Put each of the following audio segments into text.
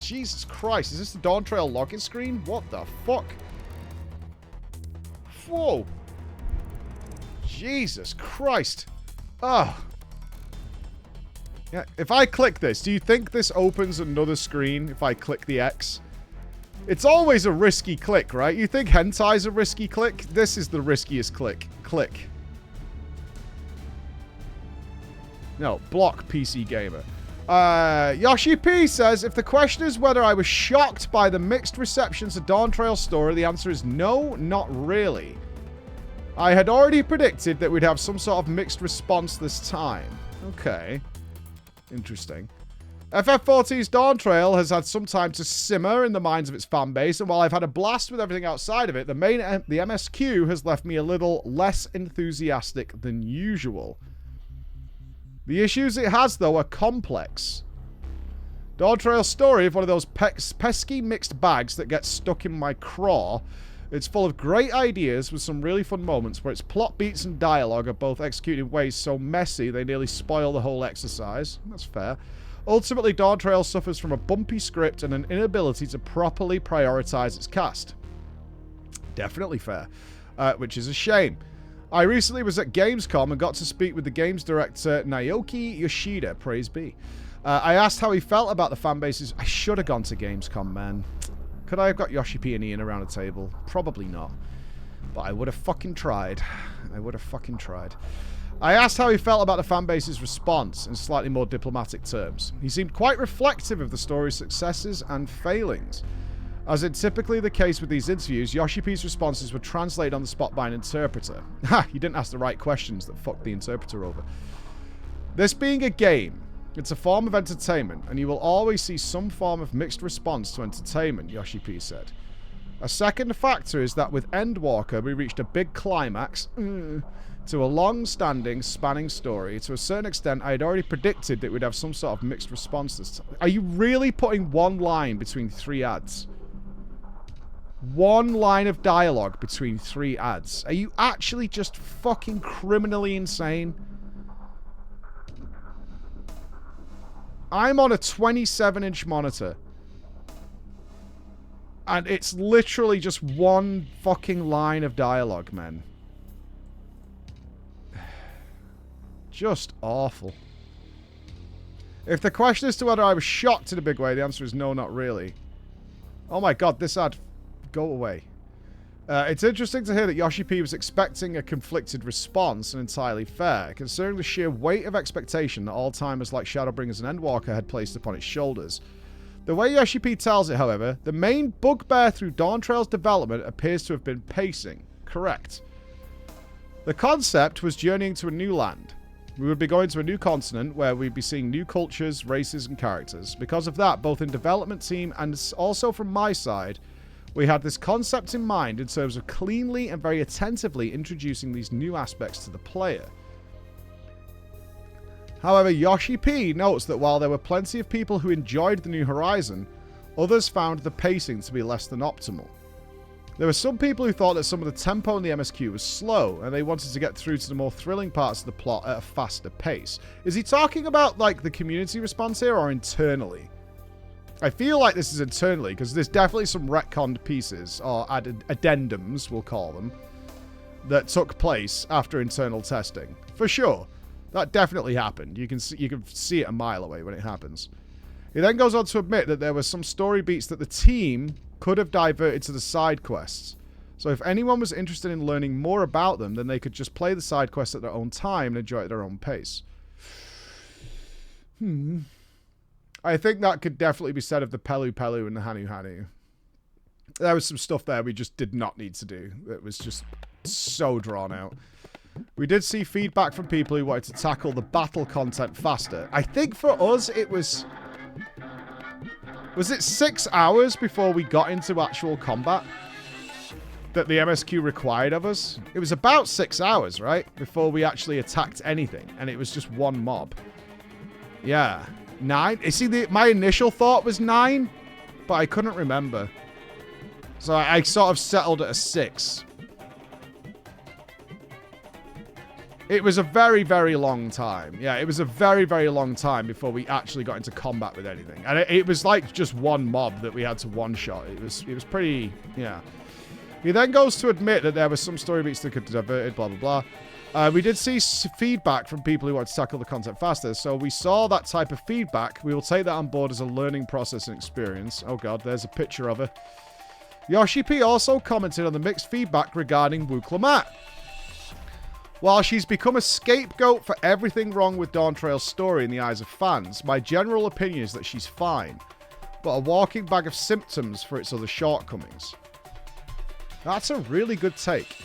Jesus Christ. Is this the Dawntrail login screen? What the fuck? Whoa. Jesus Christ. Oh. Yeah, if I click this, do you think this opens another screen if I click the X? It's always a risky click, right? You think hentai's a risky click? This is the riskiest click. Click. No, block PC Gamer. Yoshi P says, if the question is whether I was shocked by the mixed reception to Dawntrail story, the answer is no, not really. I had already predicted that we'd have some sort of mixed response this time. Okay. Interesting. FF14's Dawntrail has had some time to simmer in the minds of its fanbase, and while I've had a blast with everything outside of it, the MSQ has left me a little less enthusiastic than usual. The issues it has, though, are complex. Dawntrail's story of one of those pesky mixed bags that gets stuck in my craw. It's full of great ideas with some really fun moments where its plot beats and dialogue are both executed in ways so messy they nearly spoil the whole exercise. That's fair. Ultimately, Dawntrail suffers from a bumpy script and an inability to properly prioritize its cast. Definitely fair. Which is a shame. I recently was at Gamescom and got to speak with the games director Naoki Yoshida, praise be. I asked how he felt about the fanbases. I should have gone to Gamescom, man. Could I have got Yoshi P and Ian around a table? Probably not. But I would have fucking tried. I would have fucking tried. I asked how he felt about the fanbase's response in slightly more diplomatic terms. He seemed quite reflective of the story's successes and failings. As is typically the case with these interviews, Yoshi P's responses were translated on the spot by an interpreter. Ha! You didn't ask the right questions that fucked the interpreter over. This being a game, it's a form of entertainment, and you will always see some form of mixed response to entertainment, Yoshi P said. A second factor is that with Endwalker, we reached a big climax to a long-standing, spanning story. To a certain extent, I had already predicted that we'd have some sort of mixed response this time. Are you really putting one line between 3 ads? One line of dialogue between 3 ads. Are you actually just fucking criminally insane? I'm on a 27-inch monitor. And it's literally just one fucking line of dialogue, man. Just awful. If the question is to whether I was shocked in a big way, the answer is no, not really. Oh my god, this ad... Go away. It's interesting to hear that Yoshi P was expecting a conflicted response, and entirely fair, considering the sheer weight of expectation that all timers like Shadowbringers and Endwalker had placed upon its shoulders. The way Yoshi P tells it, however, the main bugbear through Dawntrail's development appears to have been pacing. Correct. The concept was journeying to a new land. We would be going to a new continent where we'd be seeing new cultures, races, and characters. Because of that, both in development team and also from my side, we had this concept in mind in terms of cleanly and very attentively introducing these new aspects to the player. However, Yoshi P notes that while there were plenty of people who enjoyed the new horizon, others found the pacing to be less than optimal. There were some people who thought that some of the tempo in the MSQ was slow, and they wanted to get through to the more thrilling parts of the plot at a faster pace. Is he talking about, like, the community response here, or internally? I feel like this is internally, because there's definitely some retconned pieces, or addendums, we'll call them, that took place after internal testing. For sure. That definitely happened. You can see it a mile away when it happens. He then goes on to admit that there were some story beats that the team could have diverted to the side quests. So if anyone was interested in learning more about them, then they could just play the side quests at their own time and enjoy it at their own pace. I think that could definitely be said of the Pelu Pelu and the Hanu Hanu. There was some stuff there we just did not need to do. It was just so drawn out. We did see feedback from people who wanted to tackle the battle content faster. I think for us it was... Was it 6 hours before we got into actual combat that the MSQ required of us? It was about 6 hours, right? Before we actually attacked anything. And it was just one mob. Yeah. 9? You see, my initial thought was 9, but I couldn't remember. So I sort of settled at a 6. It was a very, very long time. Yeah, it was a very, very long time before we actually got into combat with anything. And it was like just one mob that we had to one-shot. It was pretty, yeah. He then goes to admit that there were some story beats that could be diverted, blah, blah, blah. We did see feedback from people who wanted to tackle the content faster. So we saw that type of feedback. We will take that on board as a learning process and experience. Oh, God, there's a picture of her. Yoshi P also commented on the mixed feedback regarding Wooclamat. While she's become a scapegoat for everything wrong with Dawntrail's story in the eyes of fans, my general opinion is that she's fine, but a walking bag of symptoms for its other shortcomings. That's a really good take.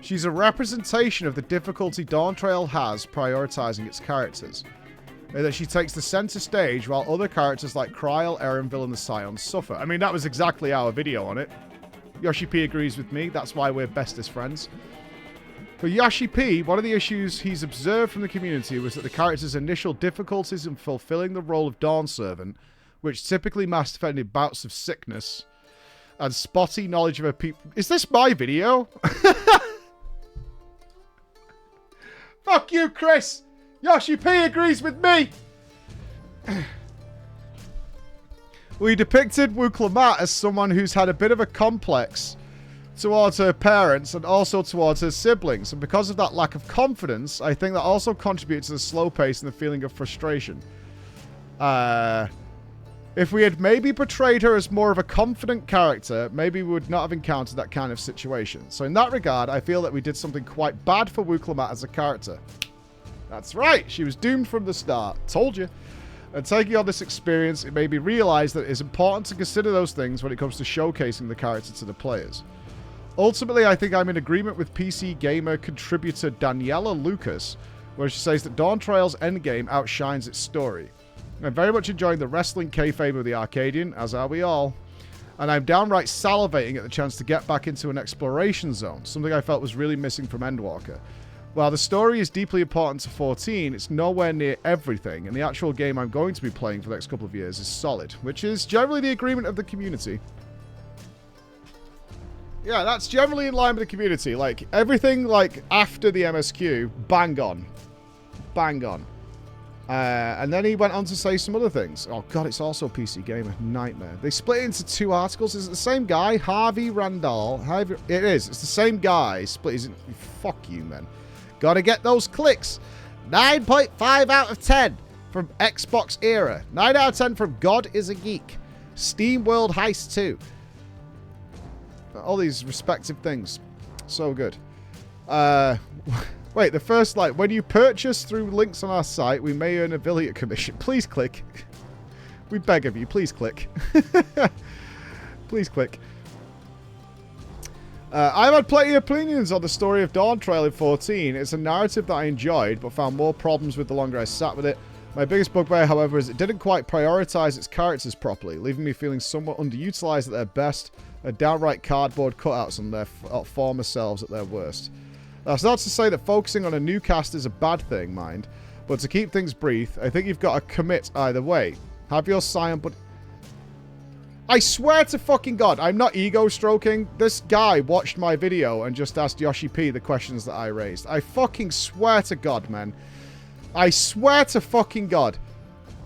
She's a representation of the difficulty Dawntrail has prioritizing its characters, and that she takes the center stage while other characters like Kryl, Erenville, and the Scions suffer. I mean, that was exactly our video on it. Yoshi P agrees with me, that's why we're bestest friends. For Yoshi P, one of the issues he's observed from the community was that the character's initial difficulties in fulfilling the role of Dawn Servant, which typically manifested bouts of sickness, and spotty knowledge of her people... Is this my video? Fuck you, Chris! Yoshi P agrees with me! We depicted Wooclamat as someone who's had a bit of a complex towards her parents and also towards her siblings, and because of that lack of confidence, I think that also contributes to the slow pace and the feeling of frustration. If we had maybe portrayed her as more of a confident character, maybe we would not have encountered that kind of situation. So in that regard, I feel that we did something quite bad for Wooclamat as a character. That's right, she was doomed from the start. Told you. And taking on this experience, it made me realize that it is important to consider those things when it comes to showcasing the character to the players. Ultimately, I think I'm in agreement with PC Gamer contributor Daniela Lucas, where she says that Dawntrail's endgame outshines its story. I'm very much enjoying the wrestling kayfabe of the Arcadian, as are we all, and I'm downright salivating at the chance to get back into an exploration zone, something I felt was really missing from Endwalker. While the story is deeply important to 14, it's nowhere near everything, and the actual game I'm going to be playing for the next couple of years is solid, which is generally the agreement of the community. Yeah, that's generally in line with the community. Like, everything, like, after the MSQ, bang on. Bang on. And then he went on to say some other things. Oh, God, it's also PC Gamer. Nightmare. They split it into two articles. Is it the same guy? Harvey Randall. It is. It's the same guy. Split his... Fuck you, man. Gotta get those clicks. 9.5 out of 10 from Xbox Era. 9 out of 10 from God is a Geek. Steam World Heist 2. All these respective things. So good. Wait, the first, like, when you purchase through links on our site, we may earn affiliate commission. Please click. We beg of you, please click. Please click. I've had plenty of opinions on the story of Dawntrail in 14. It's a narrative that I enjoyed, but found more problems with the longer I sat with it. My biggest bugbear, however, is it didn't quite prioritize its characters properly, leaving me feeling somewhat underutilized at their best, and downright cardboard cutouts on their former selves at their worst. That's not to say that focusing on a new cast is a bad thing, mind, but to keep things brief, I think you've got to commit either way. Have your Scion, but... I swear to fucking God, I'm not ego-stroking. This guy watched my video and just asked Yoshi P the questions that I raised. I fucking swear to God, man. I swear to fucking God.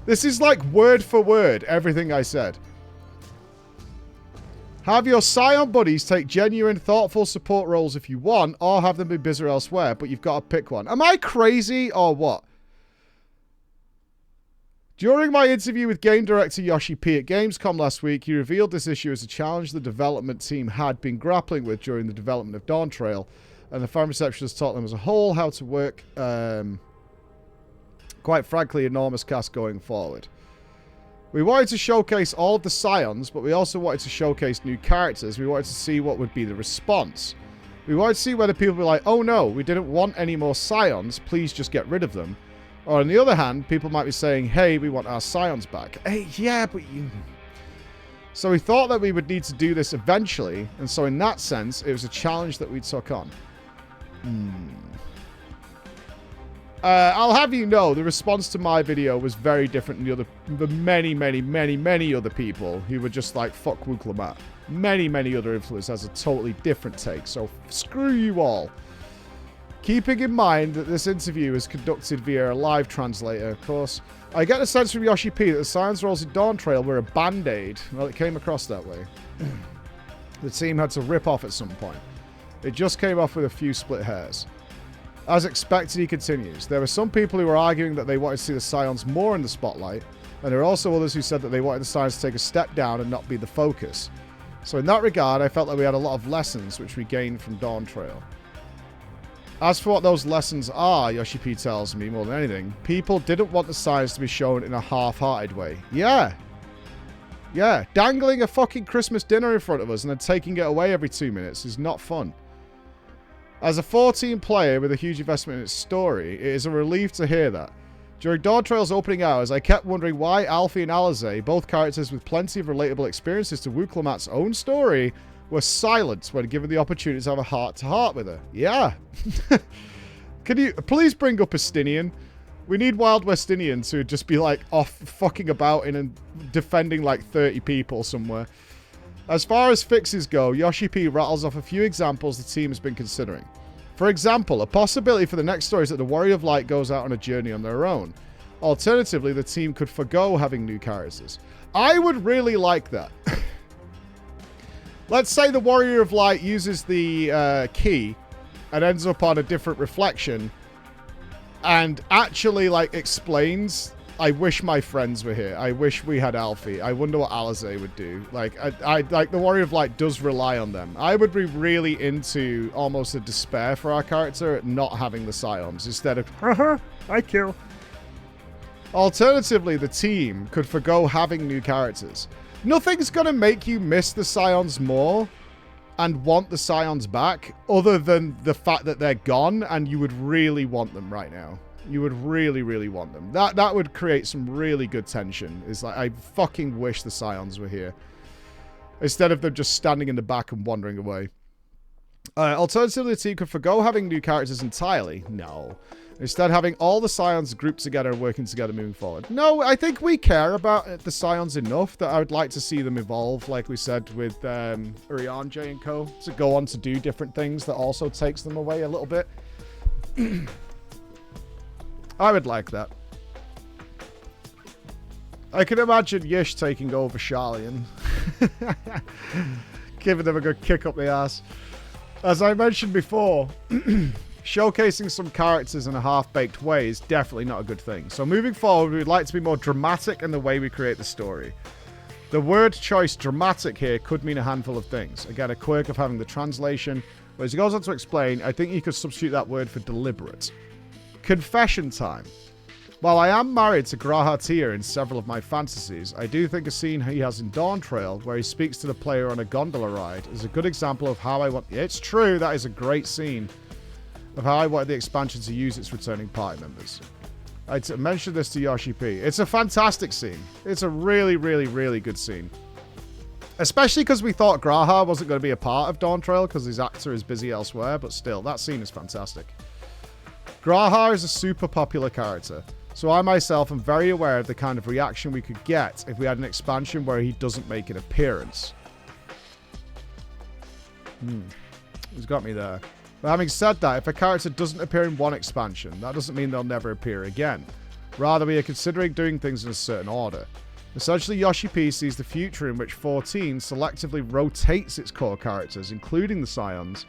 This is like word for word, everything I said. Have your Scion buddies take genuine, thoughtful support roles if you want, or have them be busy elsewhere, but you've got to pick one. Am I crazy, or what? During my interview with game director Yoshi P at Gamescom last week, he revealed this issue as a challenge the development team had been grappling with during the development of Dawntrail, and the fan reception has taught them as a whole how to work, quite frankly, enormous cast going forward. We wanted to showcase all of the Scions, but we also wanted to showcase new characters. We wanted to see what would be the response. We wanted to see whether people would be like, oh no, we didn't want any more Scions, please just get rid of them. Or on the other hand, people might be saying, hey, we want our Scions back. Hey, yeah, but you... So we thought that we would need to do this eventually, and so in that sense, it was a challenge that we took on. I'll have you know, the response to my video was very different than the many other people who were just like, fuck Wooclamat. Many other influencers has a totally different take, so screw you all. Keeping in mind that this interview is conducted via a live translator, of course, I get the sense from Yoshi P that the science rolls in Dawntrail were a band-aid. Well, it came across that way. The team had to rip off at some point. It just came off with a few split hairs. As expected, he continues. There were some people who were arguing that they wanted to see the Scions more in the spotlight, and there are also others who said that they wanted the Scions to take a step down and not be the focus. So in that regard, I felt that we had a lot of lessons which we gained from Dawntrail. As for what those lessons are, Yoshi P tells me more than anything, people didn't want the Scions to be shown in a half-hearted way. Yeah. Yeah, dangling a fucking Christmas dinner in front of us and then taking it away every 2 minutes is not fun. As a 14 player with a huge investment in its story, it is a relief to hear that. During Dawntrail's opening hours, I kept wondering why Alfie and Alizé, both characters with plenty of relatable experiences to Wuklomat's own story, were silent when given the opportunity to have a heart-to-heart with her. Yeah. Can you please bring up Estinian? We need Wild Westinian to just be like off fucking about in and defending like 30 people somewhere. As far as fixes go, Yoshi P rattles off a few examples the team has been considering. For example, a possibility for the next story is that the Warrior of Light goes out on a journey on their own. Alternatively, the team could forgo having new characters. I would really like that. Let's say the Warrior of Light uses the key and ends up on a different reflection and actually, like, explains, I wish my friends were here. I wish we had Alfie. I wonder what Alizé would do. Like, like, the Warrior of Light does rely on them. I would be really into almost a despair for our character at not having the Scions instead of, I kill. Alternatively, the team could forgo having new characters. Nothing's going to make you miss the Scions more and want the Scions back other than the fact that they're gone and you would really want them right now. You would really, really want them. That would create some really good tension. It's like, I fucking wish the Scions were here. Instead of them just standing in the back and wandering away. Alternatively, the team could forgo having new characters entirely. No. Instead, having all the Scions grouped together and working together moving forward. No, I think we care about the Scions enough that I would like to see them evolve, like we said with Urianger and co. To go on to do different things that also takes them away a little bit. I would like that. I can imagine Yish taking over Sharlayan. Giving them a good kick up the ass. As I mentioned before, showcasing some characters in a half-baked way is definitely not a good thing. So moving forward, we'd like to be more dramatic in the way we create the story. The word choice dramatic here could mean a handful of things. Again, a quirk of having the translation. But as he goes on to explain, I think you could substitute that word for deliberate. Confession time. While I am married to Graha Tia in several of my fantasies, I do think a scene he has in Dawntrail, where he speaks to the player on a gondola ride, is a good example of how I want... It's true, that is a great scene. Of how I wanted the expansion to use its returning party members. I mentioned this to Yoshi P. It's a fantastic scene. It's a really, really, really good scene. Especially because we thought Graha wasn't going to be a part of Dawntrail because his actor is busy elsewhere, but still, that scene is fantastic. Graha is a super popular character, so I myself am very aware of the kind of reaction we could get if we had an expansion where he doesn't make an appearance. He's got me there. But having said that, if a character doesn't appear in one expansion, that doesn't mean they'll never appear again. Rather, we are considering doing things in a certain order. Essentially, Yoshi P sees the future in which 14 selectively rotates its core characters, including the Scions,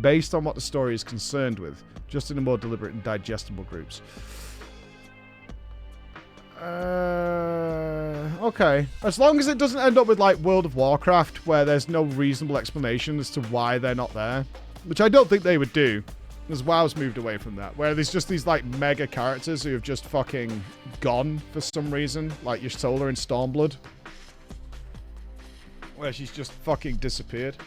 based on what the story is concerned with, just in a more deliberate and digestible groups. Okay. As long as it doesn't end up with, like, World of Warcraft, where there's no reasonable explanation as to why they're not there. Which I don't think they would do, as WoW's moved away from that. Where there's just these, like, mega characters who have just fucking gone for some reason. Like Y'shtola in Stormblood. Where she's just fucking disappeared.